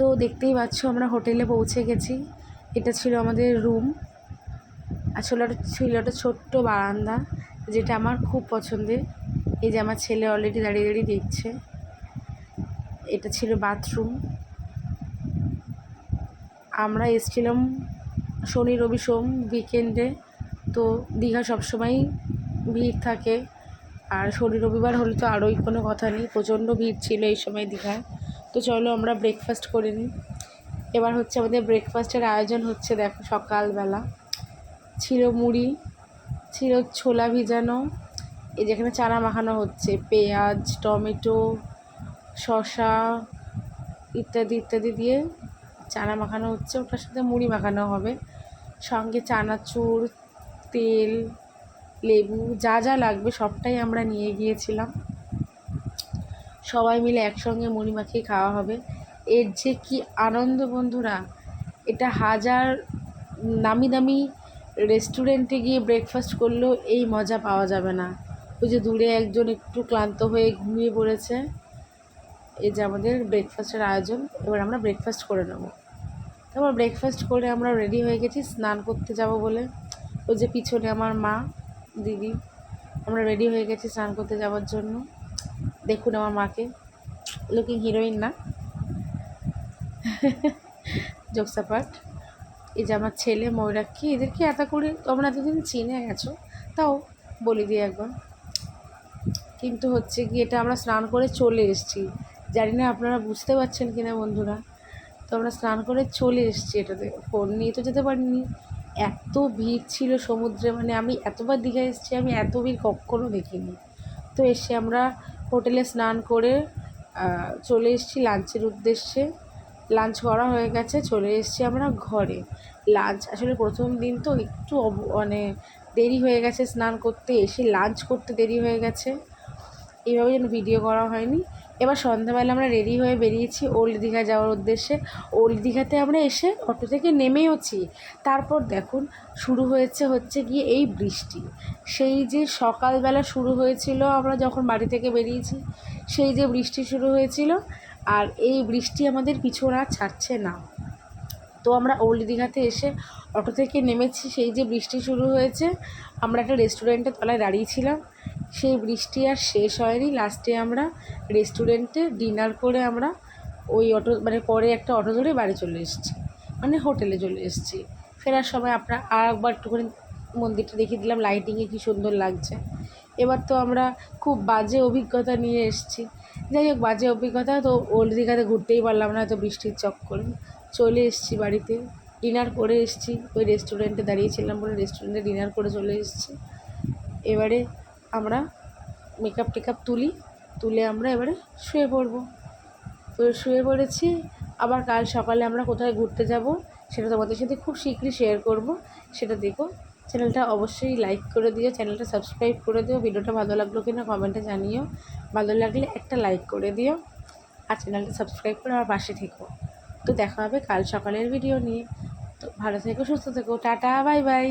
তো দেখতেই পাচ্ছ আমরা হোটেলে পৌঁছে গেছি। এটা ছিল আমাদের রুম। আসলে ওটা ছিল একটা ছোট্ট বারান্দা, যেটা আমার খুব পছন্দের। এই যে আমার ছেলে অলরেডি দাঁড়িয়ে দাঁড়িয়ে দেখছে। এটা ছিল বাথরুম। আমরা এসেছিলাম শনি রবি সোম উইকেন্ডে। তো দীঘা সবসময়ই ভিড় থাকে, আর শনি রবিবার হলে তো আরোই কোনো কথা নেই, প্রচণ্ড ভিড় ছিল এই সময় দীঘায়। তো চলো আমরা ব্রেকফাস্ট করে নিই। এবার হচ্ছে আমাদের ব্রেকফাস্টের আয়োজন হচ্ছে। দেখো, সকালবেলা ছিল মুড়ি, ছিল ছোলা ভিজানো, এই যেখানে চানা মাখানো হচ্ছে, পেঁয়াজ টমেটো শসা ইত্যাদি ইত্যাদি দিয়ে চানা মাখানো হচ্ছে। ওটার সাথে মুড়ি মাখানো হবে, সঙ্গে চানাচুর, তেল, লেবু, যা যা লাগবে সবটাই আমরা নিয়ে গিয়েছিলাম। সবাই মিলে একসঙ্গে মুড়ি মাখিয়ে খাওয়া হবে। এর যে কি আনন্দ বন্ধুরা! এটা হাজার নামি দামি রেস্টুরেন্টে গিয়ে ব্রেকফাস্ট করলেও এই মজা পাওয়া যাবে না। ওই যে দূরে একজন একটু ক্লান্ত হয়ে ঘুমিয়ে পড়েছে। এই যে আমাদের ব্রেকফাস্টের আয়োজন। এবার আমরা ব্রেকফাস্ট করে নেব। তারপর ব্রেকফাস্ট করে আমরা রেডি হয়ে গেছি স্নান করতে যাব বলে। ওই যে পিছনে আমার মা, দিদি, আমরা রেডি হয়ে গেছি স্নান করতে যাওয়ার জন্য। দেখুন আমার মাকে, লুকিং হিরোইন না, জোকসাপাট। এই যে আমার ছেলে ময়ূরাক্ষী, এদেরকে এত করে তোমরা এতদিন চিনে গেছো, তাও বলে দিই একবার। কিন্তু হচ্ছে কি, এটা আমরা স্নান করে চলে এসেছি। জানি না আপনারা বুঝতে পারছেন কিনা বন্ধুরা। তো আমরা স্নান করে চলে এসেছি, এটাতে ফোন নিয়ে তো যেতে পারিনি, এত ভিড় ছিল সমুদ্রে। মানে আমি এতবার দীঘা এসেছি, আমি এত ভিড় কখনও দেখিনি। তো এসে আমরা হোটেলে স্নান করে চলে এসেছি লাঞ্চের উদ্দেশ্যে। লাঞ্চ করা হয়ে গেছে, চলে এসেছি আমরা ঘরে। লাঞ্চ আসলে প্রথম দিন তো একটু মানে দেরি হয়ে গেছে স্নান করতে, এসে লাঞ্চ করতে দেরি হয়ে গেছে, এইভাবে যেন ভিডিও করা হয়নি। এবার সন্ধ্যাবেলা আমরা রেডি হয়ে বেরিয়েছি ওল্ড দীঘা যাওয়ার উদ্দেশ্যে। ওল্ড দীঘাতে আমরা এসে অটো থেকে নেমেওছি। তারপর দেখুন শুরু হচ্ছে গিয়ে এই বৃষ্টি। সেই যে সকালবেলা শুরু হয়েছিল, আমরা যখন বাড়ি থেকে বেরিয়েছি, সেই যে বৃষ্টি শুরু হয়েছিল, আর এই বৃষ্টি আমাদের পিছু আর ছাড়ছে না। তো আমরা ওল্ড দীঘাতে এসে অটো থেকে নেমেছি, সেই যে বৃষ্টি শুরু হয়েছে। আমরা একটা রেস্টুরেন্টের তলায় দাঁড়িয়েছিলাম, সেই বৃষ্টি আর শেষ হয়নি। লাস্টে আমরা রেস্টুরেন্টে ডিনার করে আমরা ওই অটো মানে পরে একটা অটো ধরে বাড়ি চলে এসেছি, মানে হোটেলে চলে এসেছি। ফেরার সময় আপনার আর একবার একটুখানি মন্দিরটা দেখিয়ে দিলাম, লাইটিংয়ে কী সুন্দর লাগছে। এবার তো আমরা খুব বাজে অভিজ্ঞতা নিয়ে এসেছি। যাই হোক, বাজে অভিজ্ঞতা তো, ওল্ড দীঘাতে ঘুরতেই পারলাম না তো বৃষ্টির চক্করে। চলে এসেছি বাড়িতে, ডিনার করে এসেছি। ওই রেস্টুরেন্টে দাঁড়িয়েছিলাম বলে রেস্টুরেন্টে ডিনার করে চলে এসেছি। এবারে আমরা মেকআপ টেকআপ তুলে আমরা এবারে শুয়ে পড়বো। তো শুয়ে পড়েছি। আবার কাল সকালে আমরা কোথায় ঘুরতে যাব সেটা তোমাদের সাথে খুব শীঘ্রই শেয়ার করব, সেটা দেখো। চ্যানেলটা অবশ্যই লাইক করে দিও, চ্যানেলটা সাবস্ক্রাইব করে দিও। ভিডিওটা ভালো লাগলো কিনা কমেন্টে জানিও, ভালো লাগলে একটা লাইক করে দিও, আর চ্যানেলটা সাবস্ক্রাইব করে আমার পাশে থেকো। তো দেখা হবে কাল সকালের ভিডিও নিয়ে। তো ভালো থেকো, সুস্থ থেকো, টাটা, বাই বাই।